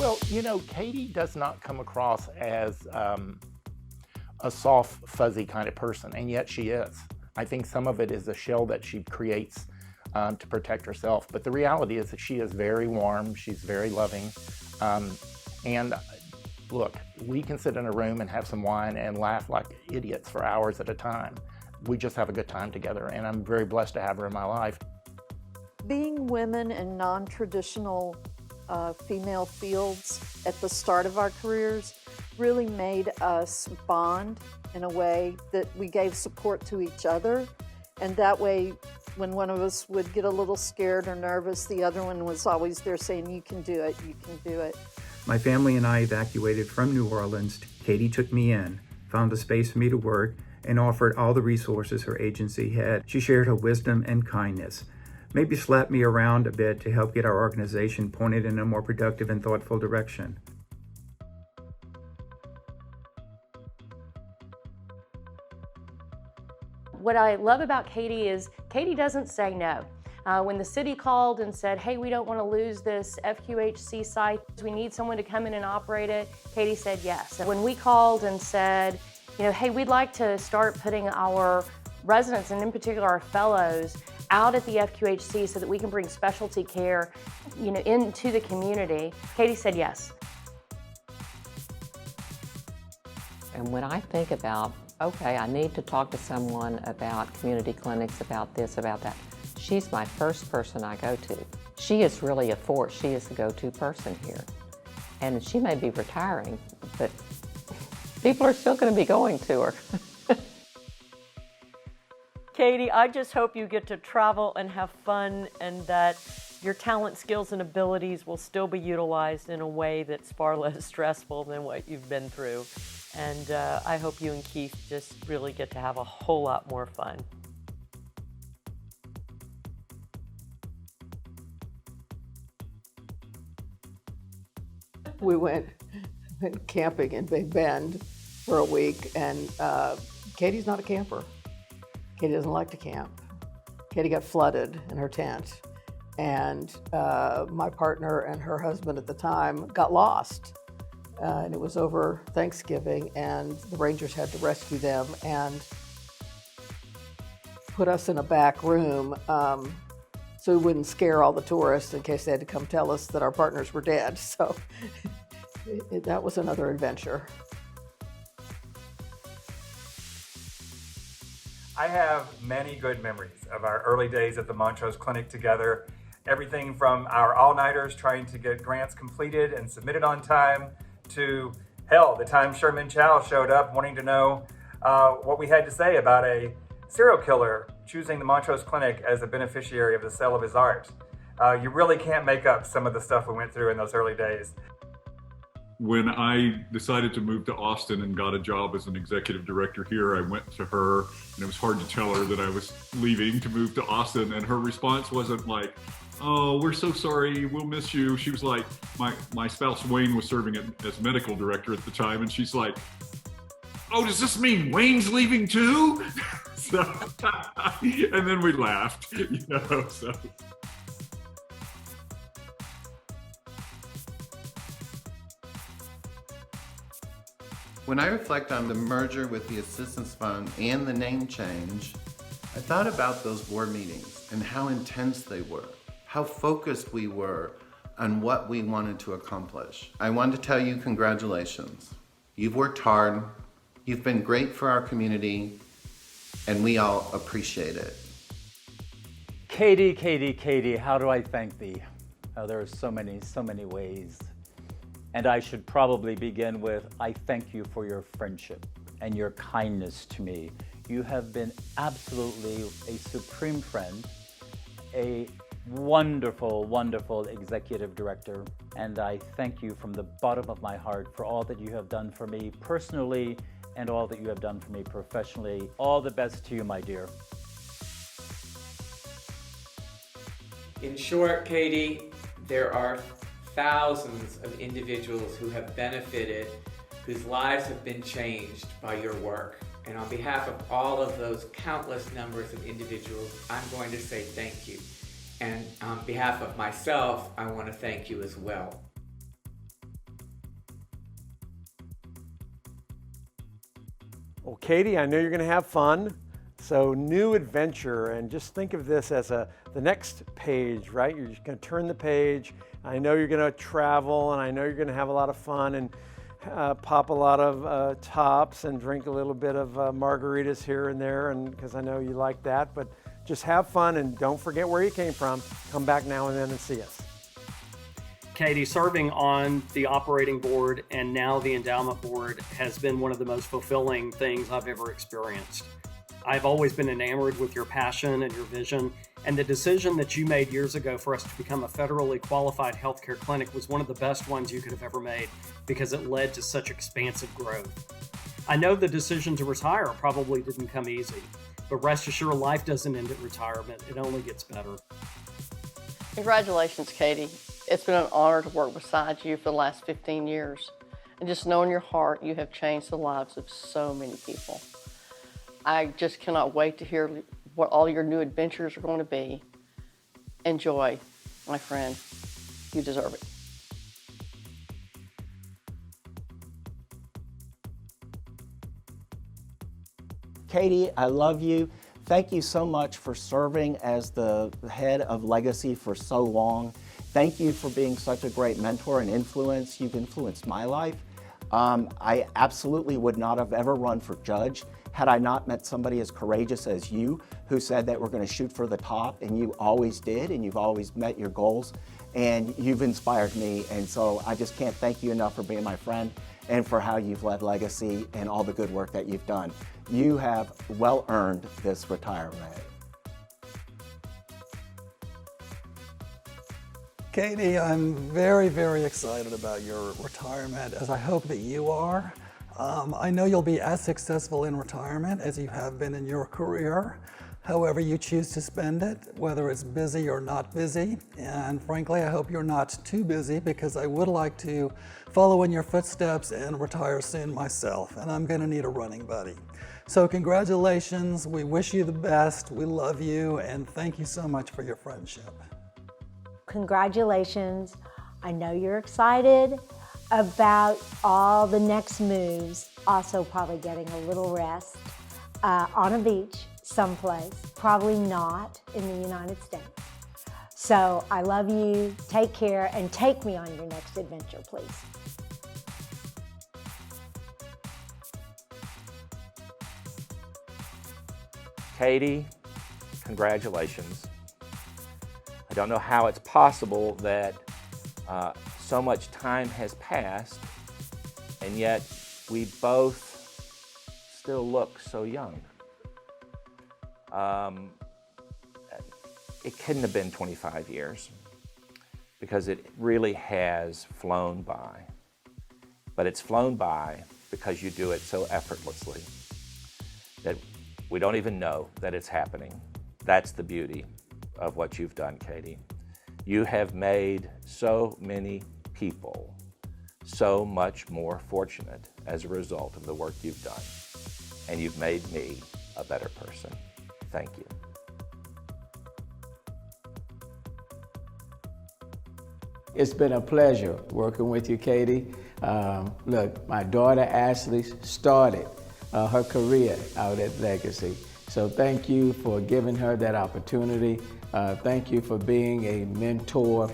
Well, you know, Katy does not come across as a soft, fuzzy kind of person, and yet she is. I think some of it is a shell that she creates to protect herself, but the reality is that she is very warm, she's very loving, and look, we can sit in a room and have some wine and laugh like idiots for hours at a time. We just have a good time together, and I'm very blessed to have her in my life. Being women in non-traditional female fields at the start of our careers really made us bond in a way that we gave support to each other, and that way when one of us would get a little scared or nervous, the other one was always there saying, you can do it, you can do it. My family and I evacuated from New Orleans. Katy took me in, found a space for me to work, and offered all the resources her agency had. She shared her wisdom and kindness, maybe slapped me around a bit to help get our organization pointed in a more productive and thoughtful direction. What I love about Katy is Katy doesn't say no. When the city called and said, hey, we don't want to lose this FQHC site, we need someone to come in and operate it, Katy said yes. And when we called and said, you know, hey, we'd like to start putting our residents, and in particular our fellows, out at the FQHC so that we can bring specialty care, you know, into the community, Katy said yes. And when I think about, okay, I need to talk to someone about community clinics, about this, about that, she's my first person I go to. She is really a force. She is the go-to person here. And she may be retiring, but people are still going to be going to her. Katy, I just hope you get to travel and have fun, and that your talent, skills, and abilities will still be utilized in a way that's far less stressful than what you've been through. And I hope you and Keith just really get to have a whole lot more fun. We went camping in Big Bend for a week, and Katy's not a camper. Katy doesn't like to camp. Katy got flooded in her tent, and my partner and her husband at the time got lost. And it was over Thanksgiving, and the Rangers had to rescue them and put us in a back room so we wouldn't scare all the tourists in case they had to come tell us that our partners were dead. So that was another adventure. I have many good memories of our early days at the Montrose Clinic together. Everything from our all-nighters trying to get grants completed and submitted on time, to hell, the time Sherman Chow showed up wanting to know what we had to say about a serial killer choosing the Montrose Clinic as a beneficiary of the sale of his art. You really can't make up some of the stuff we went through in those early days. When I decided to move to Austin and got a job as an executive director here, I went to her, and it was hard to tell her that I was leaving to move to Austin, and her response wasn't like, oh, we're so sorry, we'll miss you. She was like, my spouse Wayne was serving as medical director at the time, and she's like, oh, does this mean Wayne's leaving too? So, and then we laughed, you know, so. When I reflect on the merger with the Assistance Fund and the name change, I thought about those board meetings and how intense they were, how focused we were on what we wanted to accomplish. I want to tell you congratulations. You've worked hard, you've been great for our community, and we all appreciate it. Katy, Katy, Katy, how do I thank thee? There are so many ways. And I should probably begin with, I thank you for your friendship and your kindness to me. You have been absolutely a supreme friend, a wonderful, wonderful executive director, and I thank you from the bottom of my heart for all that you have done for me personally and all that you have done for me professionally. All the best to you, my dear. In short, Katy, there are thousands of individuals who have benefited, whose lives have been changed by your work. And on behalf of all of those countless numbers of individuals, I'm going to say thank you. And on behalf of myself, I want to thank you as well. Well, Katy, I know you're going to have fun. So new adventure, and just think of this as the next page, right? You're just going to turn the page. I know you're going to travel, and I know you're going to have a lot of fun and pop a lot of tops and drink a little bit of margaritas here and there, and because I know you like that. But just have fun and don't forget where you came from. Come back now and then and see us. Katy, serving on the operating board and now the endowment board has been one of the most fulfilling things I've ever experienced. I've always been enamored with your passion and your vision, and the decision that you made years ago for us to become a federally qualified healthcare clinic was one of the best ones you could have ever made because it led to such expansive growth. I know the decision to retire probably didn't come easy, but rest assured life doesn't end at retirement. It only gets better. Congratulations, Katy. It's been an honor to work beside you for the last 15 years. And just know in your heart you have changed the lives of so many people. I just cannot wait to hear what all your new adventures are going to be. Enjoy, my friend. You deserve it. Katy, I love you. Thank you so much for serving as the head of Legacy for so long. Thank you for being such a great mentor and influence. You've influenced my life. I absolutely would not have ever run for judge had I not met somebody as courageous as you, who said that we're going to shoot for the top, and you always did, and you've always met your goals, and you've inspired me. And so I just can't thank you enough for being my friend and for how you've led Legacy and all the good work that you've done. You have well earned this retirement. Katy, I'm very, very excited about your retirement, as I hope that you are. I know you'll be as successful in retirement as you have been in your career, however you choose to spend it, whether it's busy or not busy. And frankly, I hope you're not too busy, because I would like to follow in your footsteps and retire soon myself, and I'm gonna need a running buddy. So congratulations, we wish you the best, we love you, and thank you so much for your friendship. Congratulations. I know you're excited about all the next moves. Also probably getting a little rest on a beach someplace, probably not in the United States. So I love you, take care, and take me on your next adventure, please. Katy, congratulations. I don't know how it's possible that so much time has passed, and yet we both still look so young. It couldn't have been 25 years, because it really has flown by. But it's flown by because you do it so effortlessly that we don't even know that it's happening. That's the beauty of what you've done, Katy. You have made so many people so much more fortunate as a result of the work you've done. And you've made me a better person. Thank you. It's been a pleasure working with you, Katy. Look, my daughter Ashley started her career out at Legacy. So thank you for giving her that opportunity. Thank you for being a mentor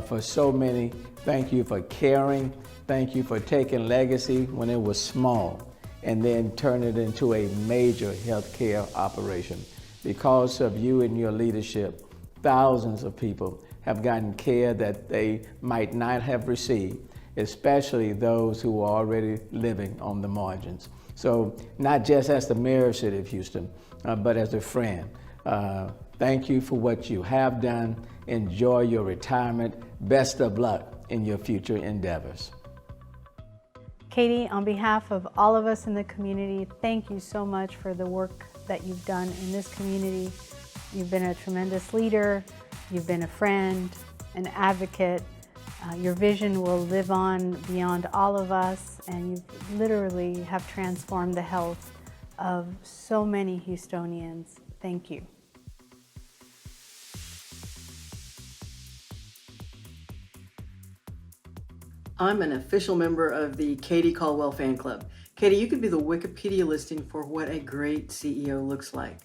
for so many. Thank you for caring. Thank you for taking Legacy when it was small and then turn it into a major healthcare operation. Because of you and your leadership, thousands of people have gotten care that they might not have received, especially those who are already living on the margins. So not just as the mayor of the city of Houston, but as a friend. Thank you for what you have done. Enjoy your retirement. Best of luck in your future endeavors. Katy, on behalf of all of us in the community, thank you so much for the work that you've done in this community. You've been a tremendous leader. You've been a friend, an advocate. Your vision will live on beyond all of us, and you literally have transformed the health of so many Houstonians. Thank you. I'm an official member of the Katy Caldwell fan club. Katy, you could be the Wikipedia listing for what a great CEO looks like.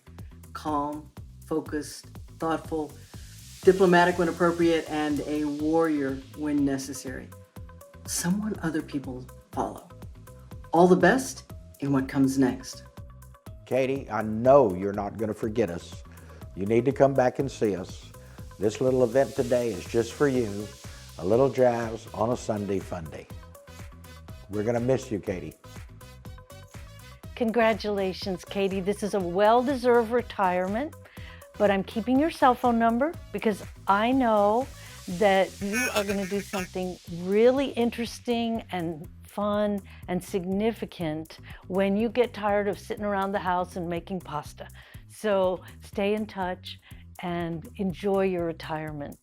Calm, focused, thoughtful, diplomatic when appropriate, and a warrior when necessary. Someone other people follow. All the best in what comes next. Katy, I know you're not going to forget us. You need to come back and see us. This little event today is just for you. A little jazz on a Sunday fun day. We're going to miss you, Katy. Congratulations, Katy. This is a well-deserved retirement, but I'm keeping your cell phone number because I know that you are going to do something really interesting and fun and significant when you get tired of sitting around the house and making pasta. So stay in touch and enjoy your retirement.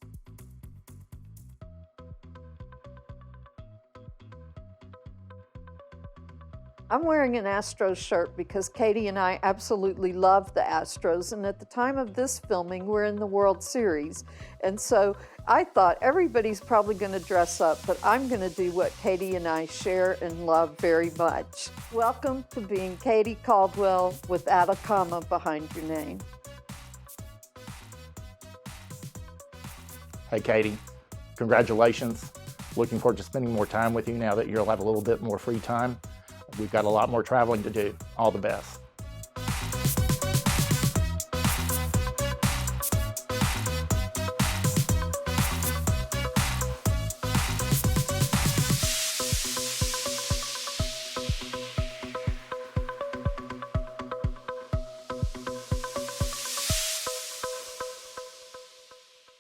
I'm wearing an Astros shirt because Katy and I absolutely love the Astros, and at the time of this filming, we're in the World Series. And so I thought everybody's probably going to dress up, but I'm going to do what Katy and I share and love very much. Welcome to being Katy Caldwell without a comma behind your name. Hey, Katy, congratulations. Looking forward to spending more time with you now that you'll have a little bit more free time. We've got a lot more traveling to do. All the best.